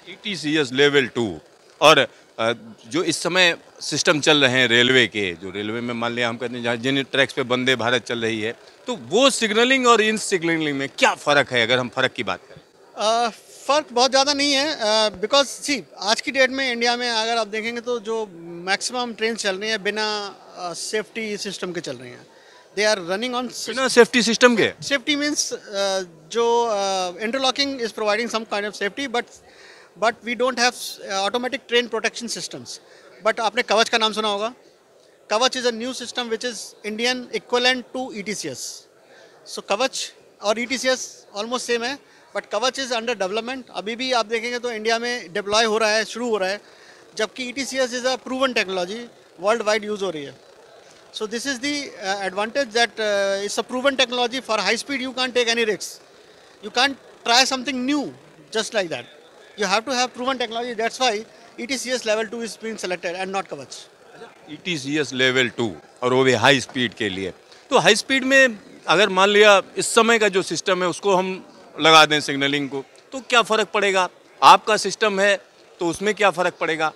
टीटीसीएस level 2 और जो इस समय सिस्टम चल रहे हैं रेलवे के, जो रेलवे में मान लिया हम कहते हैं जहाँ जिन ट्रैक्स पे वंदे भारत चल रही है, तो वो सिग्नलिंग और इन सिग्नलिंग में क्या फ़र्क है अगर हम फ़र्क की बात करें? फ़र्क बहुत ज़्यादा नहीं है बिकॉज सी आज की डेट में इंडिया में अगर आप देखेंगे तो जो मैक्सिमम ट्रेन चल रही हैं बिना सेफ्टी सिस्टम के चल रही हैं. दे आर रनिंग ऑन बिना सेफ्टी सिस्टम के? सेफ्टी मीन्स जो interlocking is providing some kind of safety but we don't have automatic train protection systems. But आपने कवच का नाम सुना होगा. Kavach is a new system which is Indian equivalent to ETCS. So Kavach और ETCS almost same है but Kavach is under development. अभी भी आप देखेंगे तो इंडिया में डिप्लॉय हो रहा है, शुरू हो रहा है, जबकि ETCS is a proven technology, worldwide use हो रही है. So this is the advantage that it's a proven technology. For high speed you can't take any risks. You can't try something new just like that. You have to have proven technology. That's why ETCS level 2 is being selected and not Kavach. ETCS level 2 और वो भी high speed के लिए। तो high speed में अगर मान लिया इस समय का जो सिस्टम है उसको हम लगा दें सिग्नलिंग को, तो क्या फ़र्क पड़ेगा? आपका सिस्टम है तो उसमें क्या फ़र्क पड़ेगा?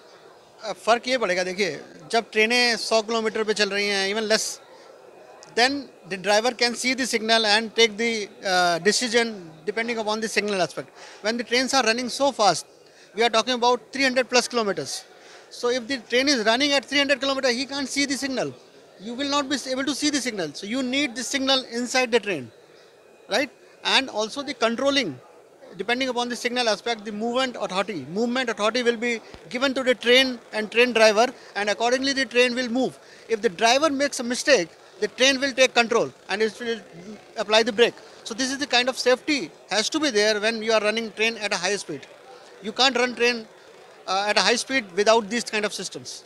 फ़र्क ये पड़ेगा, देखिए जब ट्रेनें 100 किलोमीटर पे चल रही हैं, even less, then the driver can see the signal and take the decision depending upon the signal aspect. When the trains are running so fast, we are talking about 300 plus kilometers. So if the train is running at 300 kilometers, he can't see the signal. You will not be able to see the signal. So you need the signal inside the train, right? And also the controlling, depending upon the signal aspect, the movement authority will be given to the train and train driver, and accordingly the train will move. If the driver makes a mistake, the train will take control and it will apply the brake. So this is the kind of safety has to be there when you are running train at a high speed. You can't run train at a high speed without these kind of systems.